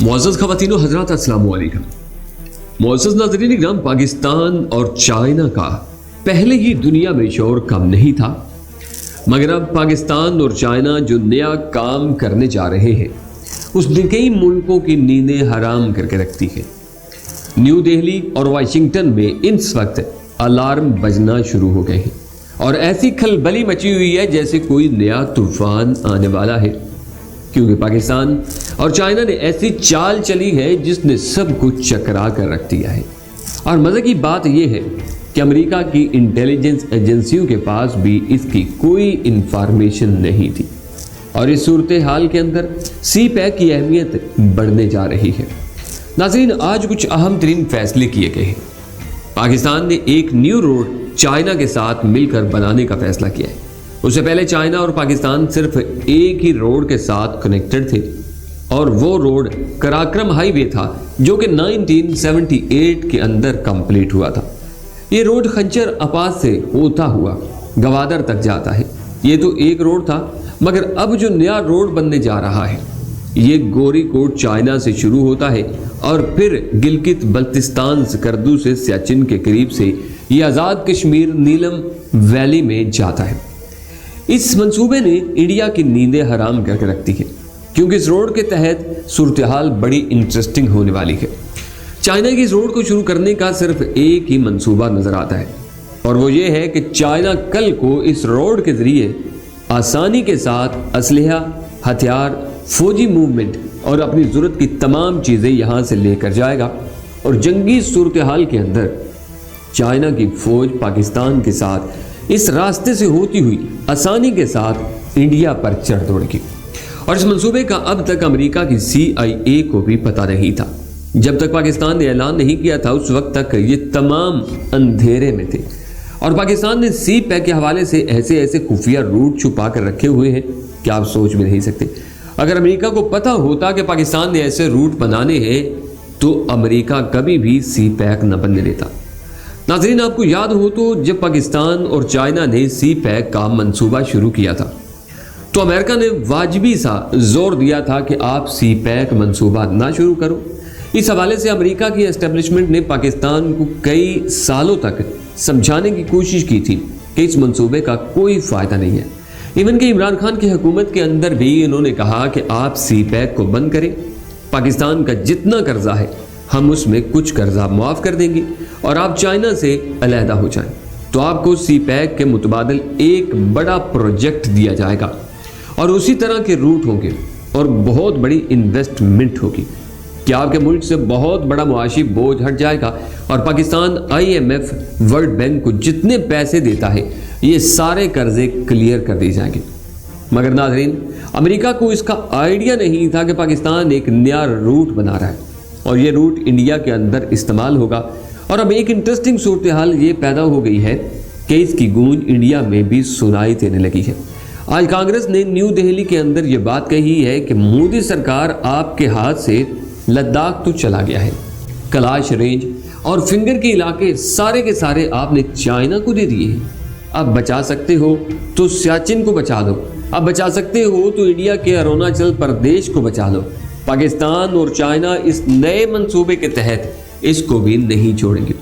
मुअज़्ज़ज़ ख़वातीन व हज़रात अस्सलामु अलैकुम। मुअज़्ज़ज़ नाज़रीन इकराम, पाकिस्तान और चाइना का पहले ही दुनिया में शोर कम नहीं था, मगर अब पाकिस्तान और चाइना जो नया काम करने जा रहे हैं उसने कई मुल्कों की नींदें हराम करके रखती है। न्यू दिल्ली और वाशिंगटन में इस वक्त अलार्म बजना शुरू हो गए हैं और ऐसी खलबली मची हुई है जैसे कोई नया तूफान आने वाला है, क्योंकि पाकिस्तान और चाइना ने ऐसी चाल चली है जिसने सब कुछ चकरा कर रख दिया है। और मज़े की बात यह है कि अमेरिका की इंटेलिजेंस एजेंसियों के पास भी इसकी कोई इंफॉर्मेशन नहीं थी और इस सूरत हाल के अंदर CPEC की अहमियत बढ़ने जा रही है। नाज़रीन, आज कुछ अहम तरीन फैसले किए गए हैं। पाकिस्तान ने एक न्यू रोड चाइना के साथ मिलकर बनाने का फैसला किया है। उससे पहले चाइना और पाकिस्तान सिर्फ एक ही रोड के साथ कनेक्टेड थे और वो रोड कराक्रम हाईवे था जो कि 1978 के अंदर कंप्लीट हुआ था। ये रोड खंचर अपास से होता हुआ गवादर तक जाता है। ये तो एक रोड था, मगर अब जो नया रोड बनने जा रहा है ये गोरी कोट चाइना से शुरू होता है और फिर गिलगित बल्तिस्तान स्कर्दू से सियाचिन के करीब से ये आज़ाद कश्मीर नीलम वैली में जाता है। इस मंसूबे ने इंडिया की नींदें हराम करके रखती है, क्योंकि इस रोड के तहत सूरत हाल बड़ी इंटरेस्टिंग होने वाली है। चाइना की इस रोड को शुरू करने का सिर्फ एक ही मंसूबा नजर आता है और वो ये है कि चाइना कल को इस रोड के जरिए आसानी के साथ असलहा, हथियार, फौजी मूवमेंट और अपनी ज़रूरत की तमाम चीज़ें यहाँ से लेकर जाएगा और जंगी सूरत हाल के अंदर चाइना की फौज पाकिस्तान के साथ इस रास्ते से होती हुई आसानी के साथ इंडिया पर चढ़ दौड़ेगी। और इस मंसूबे का अब तक अमेरिका की CIA को भी पता नहीं था। जब तक पाकिस्तान ने ऐलान नहीं किया था उस वक्त तक ये तमाम अंधेरे में थे और पाकिस्तान ने CPEC के हवाले से ऐसे ऐसे खुफिया रूट छुपा कर रखे हुए हैं कि आप सोच भी नहीं सकते। अगर अमेरिका को पता होता कि पाकिस्तान ने ऐसे रूट बनाने हैं तो अमेरिका कभी भी CPEC न बनने देता। नाज़रीन, आपको याद हो तो जब पाकिस्तान और चाइना ने CPEC का मंसूबा शुरू किया था तो अमेरिका ने वाजिबी सा जोर दिया था कि आप CPEC मंसूबा ना शुरू करो। इस हवाले से अमेरिका की एस्टेब्लिशमेंट ने पाकिस्तान को कई सालों तक समझाने की कोशिश की थी कि इस मंसूबे का कोई फ़ायदा नहीं है। इवन कि इमरान खान की हुकूमत के अंदर भी इन्होंने कहा कि आप CPEC को बंद करें, पाकिस्तान का जितना कर्जा है हम उसमें कुछ कर्जा माफ़ कर देंगे और आप चाइना से अलहदा हो जाएं तो आपको CPEC के मुतबादिल एक बड़ा प्रोजेक्ट दिया जाएगा और उसी तरह के रूट होंगे और बहुत बड़ी इन्वेस्टमेंट होगी कि आपके मुल्क से बहुत बड़ा मुआशी बोझ हट जाएगा और पाकिस्तान IMF, वर्ल्ड बैंक को जितने पैसे देता है ये सारे कर्जे क्लियर कर दिए जाएंगे। मगर नाज़रीन, अमेरिका को इसका आइडिया नहीं था कि पाकिस्तान एक नया रूट बना रहा है और ये रूट इंडिया के अंदर इस्तेमाल होगा। और अब एक इंटरेस्टिंग सूरत हाल ये पैदा हो गई है कि इसकी गूंज इंडिया में भी सुनाई देने लगी है। आज कांग्रेस ने न्यू दिल्ली के अंदर ये बात कही है कि मोदी सरकार आपके हाथ से लद्दाख तो चला गया है, कैलाश रेंज और फिंगर के इलाके सारे के सारे आपने चाइना को दे दिए हैं। अब बचा सकते हो तो सियाचिन को बचा लो, अब बचा सकते हो तो इंडिया के अरुणाचल प्रदेश को बचा लो। पाकिस्तान और चाइना इस नए मंसूबे के तहत इसको भी नहीं छोड़ेंगे।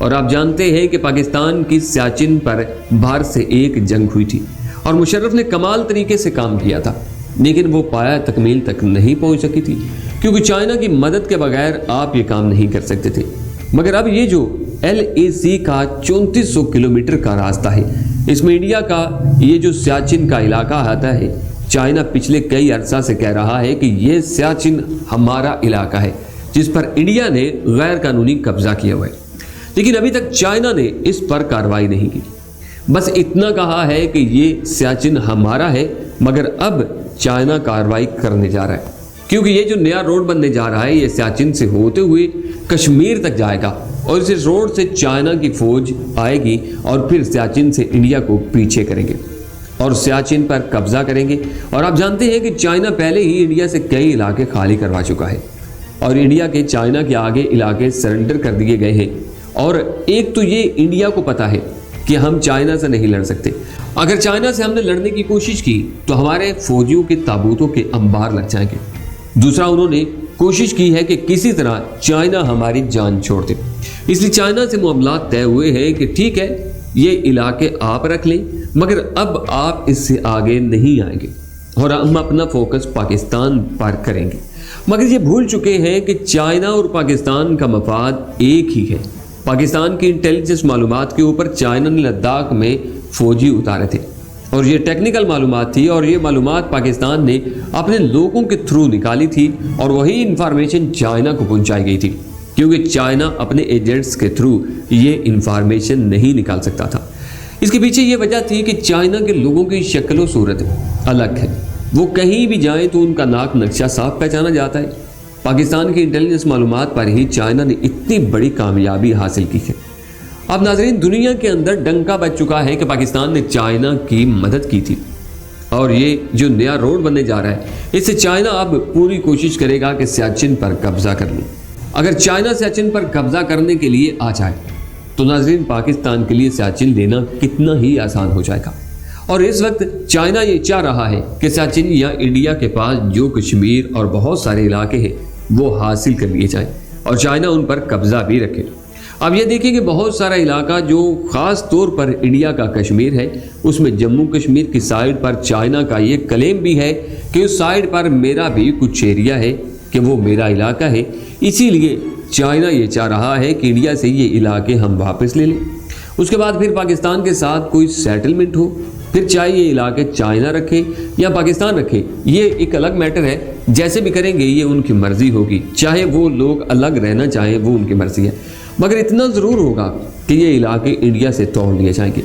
और आप जानते हैं कि पाकिस्तान की सियाचिन पर भारत से एक जंग हुई थी और मुशर्रफ ने कमाल तरीके से काम किया था, लेकिन वो पाया तकमील तक नहीं पहुंच सकी थी क्योंकि चाइना की मदद के बगैर आप ये काम नहीं कर सकते थे। मगर अब ये जो LAC का 3400 किलोमीटर का रास्ता है, इसमें इंडिया का ये जो सियाचिन का इलाका आता है, चाइना पिछले कई अरसा से कह रहा है कि ये सियाचिन हमारा इलाका है जिस पर इंडिया ने गैर कानूनी कब्जा किया हुआ है, लेकिन अभी तक चाइना ने इस पर कार्रवाई नहीं की। बस इतना कहा है कि ये सियाचिन हमारा है, मगर अब चाइना कार्रवाई करने जा रहा है क्योंकि ये जो नया रोड बनने जा रहा है ये सियाचिन से होते हुए कश्मीर तक जाएगा और इस रोड से चाइना की फौज आएगी और फिर सियाचिन से इंडिया को पीछे करेंगे और सियाचिन पर कब्जा करेंगे। और आप जानते हैं कि चाइना पहले ही इंडिया से कई इलाके खाली करवा चुका है और इंडिया के चाइना के आगे इलाके सरेंडर कर दिए गए हैं। और एक तो ये इंडिया को पता है कि हम चाइना से नहीं लड़ सकते, अगर चाइना से हमने लड़ने की कोशिश की तो हमारे फौजियों के ताबूतों के अंबार लग जाएंगे। दूसरा, उन्होंने کوشش کی ہے کہ کسی طرح چائنا ہماری جان چھوڑ دے، اس لیے چائنا سے معاملات طے ہوئے ہیں کہ ٹھیک ہے یہ علاقے آپ رکھ لیں، مگر اب آپ اس سے آگے نہیں آئیں گے اور ہم اپنا فوکس پاکستان پر کریں گے۔ مگر یہ بھول چکے ہیں کہ چائنا اور پاکستان کا مفاد ایک ہی ہے۔ پاکستان کی انٹیلیجنس معلومات کے اوپر چائنا نے لداخ میں فوجی اتارے تھے اور یہ ٹیکنیکل معلومات تھی، اور یہ معلومات پاکستان نے اپنے لوگوں کے تھرو نکالی تھی اور وہی انفارمیشن چائنا کو پہنچائی گئی تھی، کیونکہ چائنا اپنے ایجنٹس کے تھرو یہ انفارمیشن نہیں نکال سکتا تھا۔ اس کے پیچھے یہ وجہ تھی کہ چائنا کے لوگوں کی شکل و صورت الگ ہے، وہ کہیں بھی جائیں تو ان کا ناک نقشہ صاف پہچانا جاتا ہے۔ پاکستان کی انٹیلیجنس معلومات پر ہی چائنا نے اتنی بڑی کامیابی حاصل کی ہے۔ اب ناظرین، دنیا کے اندر ڈنکا بج چکا ہے کہ پاکستان نے چائنا کی مدد کی تھی، اور یہ جو نیا روڈ بننے جا رہا ہے اس سے چائنا اب پوری کوشش کرے گا کہ سیاچن پر قبضہ کر لے۔ اگر چائنا سیاچن پر قبضہ کرنے کے لیے آ جائے تو ناظرین پاکستان کے لیے سیاچن لینا کتنا ہی آسان ہو جائے گا، اور اس وقت چائنا یہ چاہ رہا ہے کہ سیاچن یا انڈیا کے پاس جو کشمیر اور بہت سارے علاقے ہیں وہ حاصل کر لیے جائیں اور چائنا ان پر قبضہ بھی رکھے۔ اب یہ دیکھیں کہ بہت سارا علاقہ جو خاص طور پر انڈیا کا کشمیر ہے، اس میں جموں کشمیر کی سائیڈ پر چائنا کا یہ کلیم بھی ہے کہ اس سائیڈ پر میرا بھی کچھ ایریا ہے، کہ وہ میرا علاقہ ہے، اسی لیے چائنا یہ چاہ رہا ہے کہ انڈیا سے یہ علاقے ہم واپس لے لیں، اس کے بعد پھر پاکستان کے ساتھ کوئی سیٹلمنٹ ہو، پھر چاہے یہ علاقے چائنا رکھے یا پاکستان رکھے، یہ ایک الگ میٹر ہے، جیسے بھی کریں گے یہ ان کی مرضی ہوگی، چاہے وہ لوگ الگ رہنا چاہیں وہ ان کی مرضی ہے، مگر اتنا ضرور ہوگا کہ یہ علاقے انڈیا سے توڑ لیے جائیں گے۔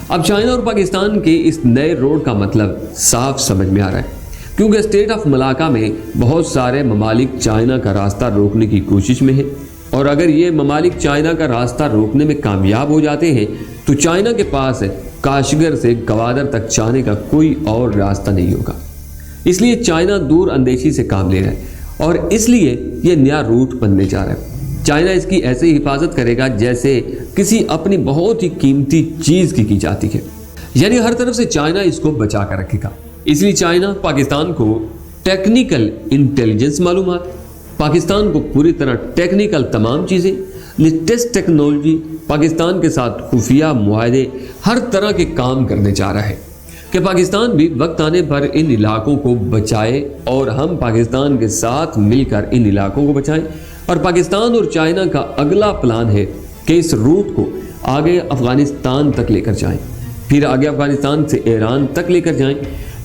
اب چائنا اور پاکستان کے اس نئے روڈ کا مطلب صاف سمجھ میں آ رہا ہے، کیونکہ اسٹیٹ آف ملاکا میں بہت سارے ممالک چائنا کا راستہ روکنے کی کوشش میں ہیں، اور اگر یہ ممالک چائنا کا راستہ روکنے میں کامیاب ہو جاتے ہیں تو چائنا کے پاس کاشگر سے گوادر تک جانے کا کوئی اور راستہ نہیں ہوگا۔ اس لیے چائنا دور اندیشی سے کام لے رہا ہے، اور اس لیے یہ نیا روٹ بننے جا رہا ہے۔ چائنا اس کی ایسے حفاظت کرے گا جیسے کسی اپنی بہت ہی قیمتی چیز کی جاتی ہے، یعنی ہر طرف سے چائنا اس کو بچا کر رکھے گا۔ اس لیے چائنا پاکستان کو ٹیکنیکل انٹیلیجنس معلومات، پاکستان کو پوری طرح ٹیکنیکل تمام چیزیں، لیٹسٹ ٹیکنالوجی، پاکستان کے ساتھ خفیہ معاہدے، ہر طرح کے کام کرنے جا رہا ہے کہ پاکستان بھی وقت آنے پر ان علاقوں کو بچائے اور ہم پاکستان کے ساتھ مل کر ان علاقوں کو بچائیں۔ اور پاکستان اور چائنا کا اگلا پلان ہے کہ اس روٹ کو آگے افغانستان تک لے کر جائیں، پھر آگے افغانستان سے ایران تک لے کر جائیں،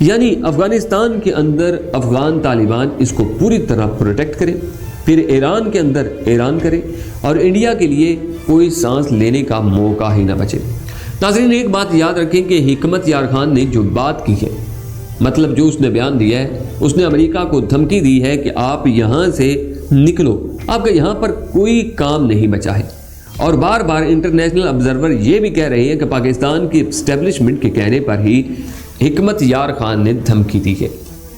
یعنی افغانستان کے اندر افغان طالبان اس کو پوری طرح پروٹیکٹ کریں، پھر ایران کے اندر ایران کریں، اور انڈیا کے لیے کوئی سانس لینے کا موقع ہی نہ بچے۔ ناظرین ایک بات یاد رکھیں کہ حکمت یار خان نے جو بات کی ہے، مطلب جو اس نے بیان دیا ہے، اس نے امریکہ کو دھمکی دی ہے کہ آپ یہاں سے نکلو، آپ کا یہاں پر کوئی کام نہیں بچا ہے، اور بار بار انٹرنیشنل آبزرور یہ بھی کہہ رہے ہیں کہ پاکستان کی اسٹیبلشمنٹ کے کہنے پر ہی حکمت یار خان نے دھمکی دی ہے۔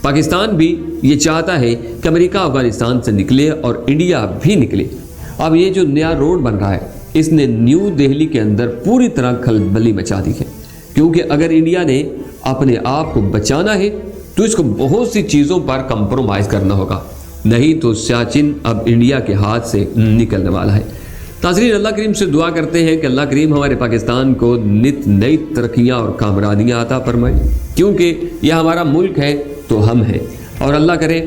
پاکستان بھی یہ چاہتا ہے کہ امریکہ افغانستان سے نکلے اور انڈیا بھی نکلے۔ اب یہ جو نیا روڈ بن رہا ہے اس نے نیو دہلی کے اندر پوری طرح کھلبلی مچا دی ہے، کیونکہ اگر انڈیا نے اپنے آپ کو بچانا ہے تو اس کو بہت سی چیزوں پر کمپرومائز کرنا ہوگا، نہیں تو سیاچن اب انڈیا کے ہاتھ سے نکلنے والا ہے۔ ناظرین اللہ کریم سے دعا کرتے ہیں کہ اللہ کریم ہمارے پاکستان کو نت نئی ترقیاں اور کامرانیاں عطا فرمائے، کیونکہ یہ ہمارا ملک ہے تو ہم ہیں، اور اللہ کرے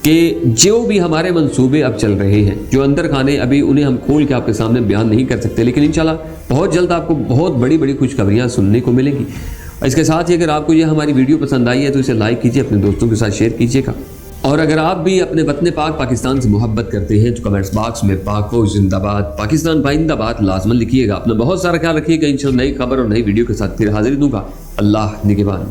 کہ جو بھی ہمارے منصوبے اب چل رہے ہیں، جو اندر کھانے ابھی انہیں ہم کھول کے آپ کے سامنے بیان نہیں کر سکتے، لیکن انشاءاللہ بہت جلد آپ کو بہت بڑی بڑی خوشخبریاں سننے کو ملیں گی۔ اس کے ساتھ ہی اگر آپ کو یہ ہماری ویڈیو پسند آئی ہے تو اسے لائک کیجیے، اپنے دوستوں کے ساتھ شیئر کیجیے گا، اور اگر آپ بھی اپنے وطن پاک پاکستان سے محبت کرتے ہیں تو کمنٹس باکس میں پاک فوج زندہ باد، پاکستان پائندہ باد لازماً لکھیے گا۔ اپنا بہت سارا خیال رکھیے گا، انشاءاللہ نئی خبر اور نئی ویڈیو کے ساتھ پھر حاضر دوں گا۔ اللہ نگہبان۔